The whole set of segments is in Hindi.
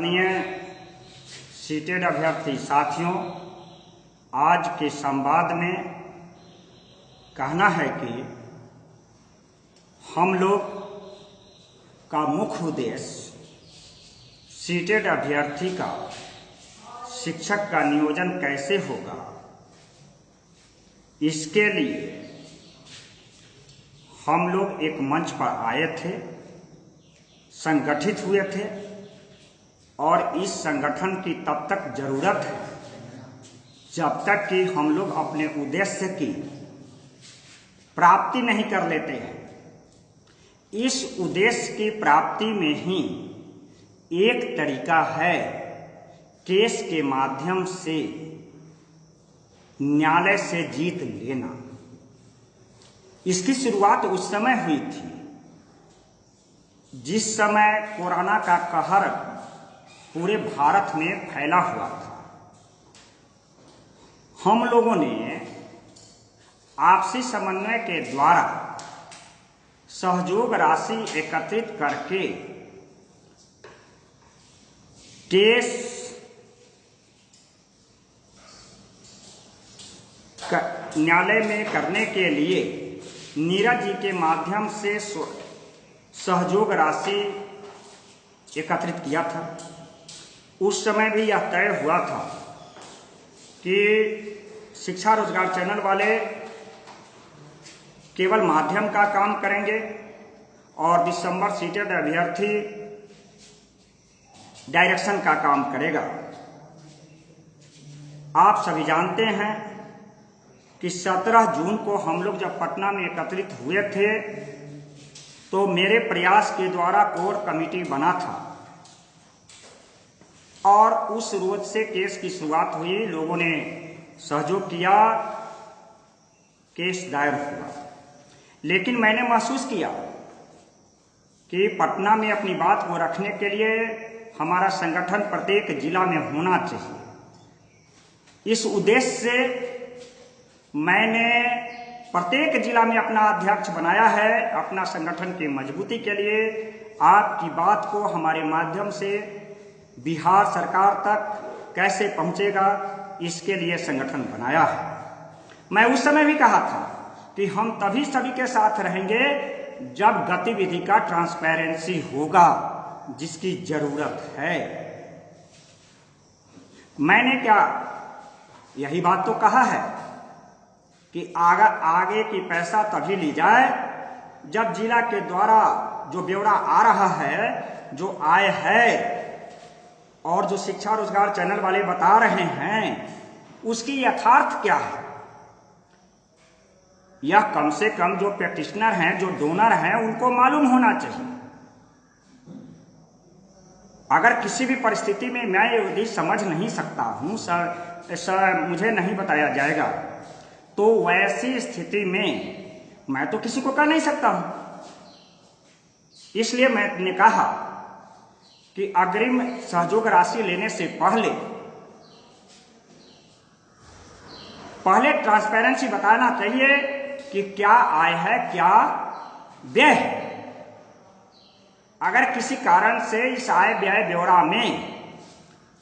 आदरणीय सीटेड अभ्यर्थी साथियों, आज के संवाद में कहना है कि हम लोग का मुख्य उद्देश्य सीटेड अभ्यर्थी का शिक्षक का नियोजन कैसे होगा, इसके लिए हम लोग एक मंच पर आए थे, संगठित हुए थे और इस संगठन की तब तक जरूरत है जब तक कि हम लोग अपने उद्देश्य की प्राप्ति नहीं कर लेते हैं। इस उद्देश्य की प्राप्ति में ही एक तरीका है केस के माध्यम से न्यायालय से जीत लेना। इसकी शुरुआत उस समय हुई थी जिस समय कोरोना का कहर पूरे भारत में फैला हुआ था। हम लोगों ने आपसी समन्वय के द्वारा सहयोग राशि एकत्रित करके केस न्यायालय में करने के लिए नीरज जी के माध्यम से सहयोग राशि एकत्रित किया था। उस समय भी यह तय हुआ था कि शिक्षा रोजगार चैनल वाले केवल माध्यम का काम करेंगे और दिसंबर सीटेड अभ्यर्थी डायरेक्शन का काम करेगा। आप सभी जानते हैं कि 17 जून को हम लोग जब पटना में एकत्रित हुए थे तो मेरे प्रयास के द्वारा कोर कमेटी बना था और उस रोज से केस की शुरुआत हुई। लोगों ने सहयोग किया, केस दायर हुआ। लेकिन मैंने महसूस किया कि पटना में अपनी बात को रखने के लिए हमारा संगठन प्रत्येक जिला में होना चाहिए। इस उद्देश्य से मैंने प्रत्येक जिला में अपना अध्यक्ष बनाया है। अपना संगठन की मजबूती के लिए आपकी बात को हमारे माध्यम से बिहार सरकार तक कैसे पहुंचेगा, इसके लिए संगठन बनाया है। मैं उस समय भी कहा था कि हम तभी सभी के साथ रहेंगे जब गतिविधि का ट्रांसपेरेंसी होगा, जिसकी जरूरत है। मैंने क्या यही बात तो कहा है कि आगे की पैसा तभी ली जाए जब जिला के द्वारा जो ब्यौरा आ रहा है, जो आय है और जो शिक्षा रोजगार चैनल वाले बता रहे हैं, उसकी यथार्थ क्या है। यह कम से कम जो प्रैक्टिशनर हैं, जो डोनर हैं, उनको मालूम होना चाहिए। अगर किसी भी परिस्थिति में मैं यदि समझ नहीं सकता हूं, सर मुझे नहीं बताया जाएगा, तो वैसी स्थिति में मैं तो किसी को कह नहीं सकता हूं। इसलिए मैंने कहा कि अग्रिम सहयोग राशि लेने से पहले ट्रांसपेरेंसी बताना चाहिए कि क्या आय है, क्या व्यय है। अगर किसी कारण से इस आय व्यय ब्यौरा में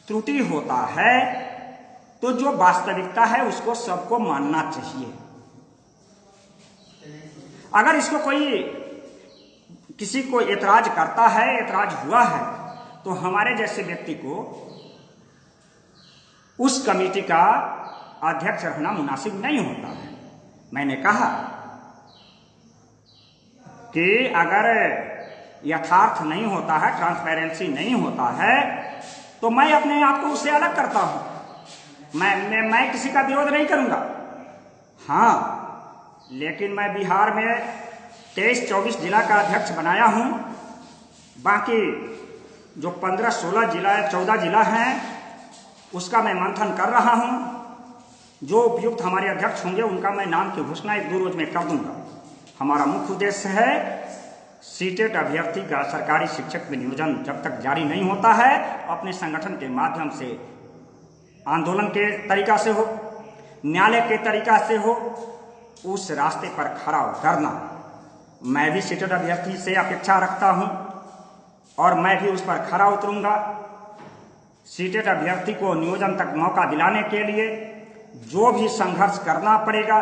त्रुटि होता है तो जो वास्तविकता है उसको सबको मानना चाहिए। अगर इसको किसी को ऐतराज करता है, ऐतराज हुआ है, तो हमारे जैसे व्यक्ति को उस कमेटी का अध्यक्ष रहना मुनासिब नहीं होता है। मैंने कहा कि अगर यथार्थ नहीं होता है, ट्रांसपेरेंसी नहीं होता है, तो मैं अपने आप को उससे अलग करता हूं। मैं किसी का विरोध नहीं करूंगा। हाँ, लेकिन मैं बिहार में 23-24 जिला का अध्यक्ष बनाया हूं। बाकी जो 15-16 जिला, 14 जिला हैं, उसका मैं मंथन कर रहा हूं। जो उपयुक्त हमारे अध्यक्ष होंगे उनका मैं नाम की घोषणा 1-2 रोज में कर दूंगा। हमारा मुख्य उद्देश्य है सीटेड अभ्यर्थी का सरकारी शिक्षक में नियोजन जब तक जारी नहीं होता है, अपने संगठन के माध्यम से, आंदोलन के तरीका से हो, न्यायालय के तरीका से हो, उस रास्ते पर खड़ा उतरना। मैं भी सीटेड अभ्यर्थी से अपेक्षा रखता हूं और मैं भी उस पर खरा उतरूंगा। सीटेड अभ्यर्थी को नियोजन तक मौका दिलाने के लिए जो भी संघर्ष करना पड़ेगा,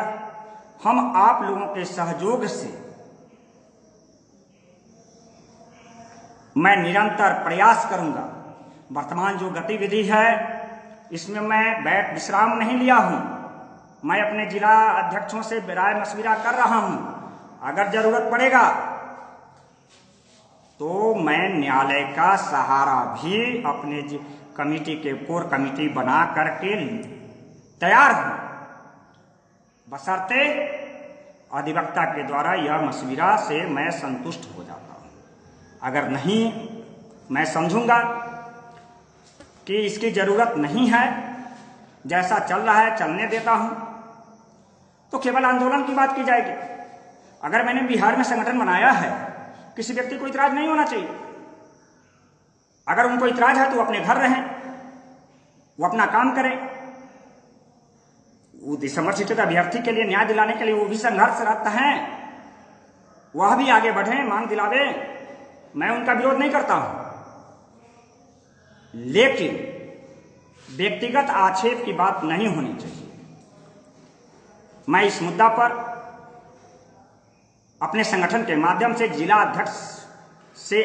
हम आप लोगों के सहयोग से मैं निरंतर प्रयास करूंगा। वर्तमान जो गतिविधि है इसमें मैं बैठ विश्राम नहीं लिया हूं। मैं अपने जिला अध्यक्षों से राय मशविरा कर रहा हूं। अगर जरूरत पड़ेगा तो मैं न्यायालय का सहारा भी अपने कमेटी के कोर कमेटी बना करके तैयार हूं, बशर्ते अधिवक्ता के द्वारा यह मशविरा से मैं संतुष्ट हो जाता हूं। अगर नहीं, मैं समझूंगा कि इसकी जरूरत नहीं है, जैसा चल रहा है चलने देता हूं, तो केवल आंदोलन की बात की जाएगी। अगर मैंने बिहार में संगठन बनाया है, किसी व्यक्ति को इतराज नहीं होना चाहिए। अगर उनको इतराज है तो अपने घर रहें, वो अपना काम करें। वो दिसंबर सीटेड अभ्यर्थी के लिए न्याय दिलाने के लिए वो भी संघर्षरत हैं, वह भी आगे बढ़े, मांग दिलावे। मैं उनका विरोध नहीं करता हूं, लेकिन व्यक्तिगत आक्षेप की बात नहीं होनी चाहिए। मैं इस मुद्दा पर अपने संगठन के माध्यम से जिला अध्यक्ष से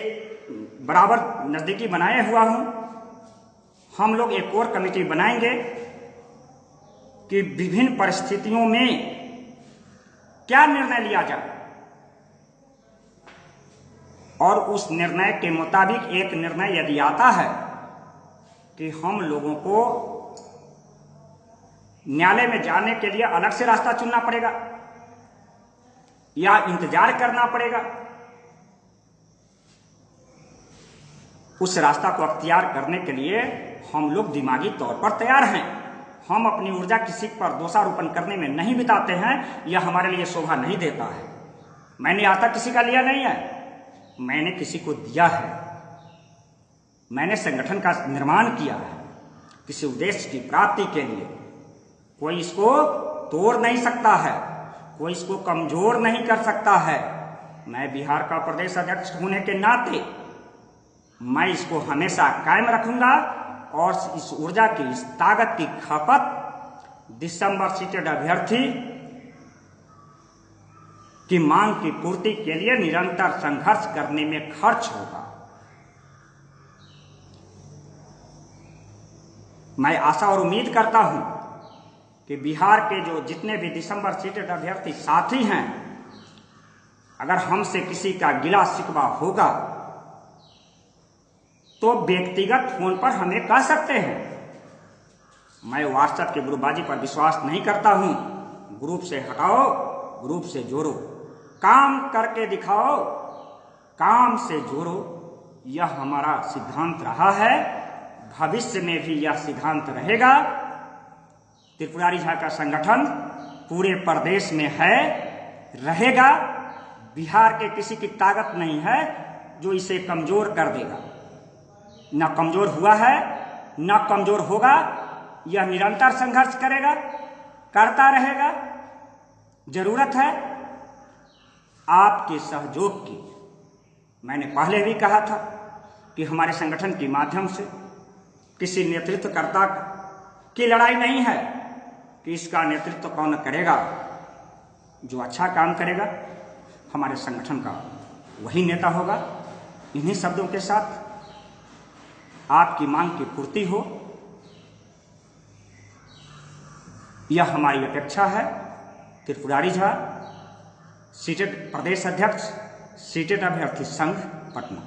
बराबर नजदीकी बनाए हुआ हूं। हम लोग एक और कमेटी बनाएंगे कि विभिन्न परिस्थितियों में क्या निर्णय लिया जाए और उस निर्णय के मुताबिक एक निर्णय यदि आता है कि हम लोगों को न्यायालय में जाने के लिए अलग से रास्ता चुनना पड़ेगा या इंतजार करना पड़ेगा, उस रास्ता को अख्तियार करने के लिए हम लोग दिमागी तौर पर तैयार हैं। हम अपनी ऊर्जा किसी पर दोषारोपण करने में नहीं बिताते हैं, यह हमारे लिए शोभा नहीं देता है। मैंने आज तक किसी का लिया नहीं है, मैंने किसी को दिया है। मैंने संगठन का निर्माण किया है किसी उद्देश्य की प्राप्ति के लिए। कोई इसको तोड़ नहीं सकता है, कोई इसको कमजोर नहीं कर सकता है। मैं बिहार का प्रदेश अध्यक्ष होने के नाते मैं इसको हमेशा कायम रखूंगा और इस ऊर्जा की, इस ताकत की खपत दिसंबर सीटेड अभ्यर्थी की मांग की पूर्ति के लिए निरंतर संघर्ष करने में खर्च होगा। मैं आशा और उम्मीद करता हूं कि बिहार के जो जितने भी दिसंबर सीटेड अभ्यर्थी साथी हैं, अगर हमसे किसी का गिला शिकवा होगा तो व्यक्तिगत फोन पर हमें कह सकते हैं। मैं व्हाट्सएप के ग्रुपबाजी पर विश्वास नहीं करता हूं। ग्रुप से हटाओ, ग्रुप से जोड़ो, काम करके दिखाओ, काम से जोड़ो। यह हमारा सिद्धांत रहा है, भविष्य में भी यह सिद्धांत रहेगा। त्रिपुरारी झा का संगठन पूरे प्रदेश में है, रहेगा। बिहार के किसी की ताकत नहीं है जो इसे कमजोर कर देगा। न कमजोर हुआ है, न कमजोर होगा। यह निरंतर संघर्ष करेगा, करता रहेगा। जरूरत है आपके सहयोग की। मैंने पहले भी कहा था कि हमारे संगठन के माध्यम से किसी नेतृत्वकर्ता की लड़ाई नहीं है कि इसका नेतृत्व कौन करेगा। जो अच्छा काम करेगा हमारे संगठन का वही नेता होगा। इन्हीं शब्दों के साथ आपकी मांग की पूर्ति हो, यह हमारी अपेक्षा है। त्रिपुरारी झा, सीटेड प्रदेश अध्यक्ष, सीटेड अभ्यर्थी संघ, पटना।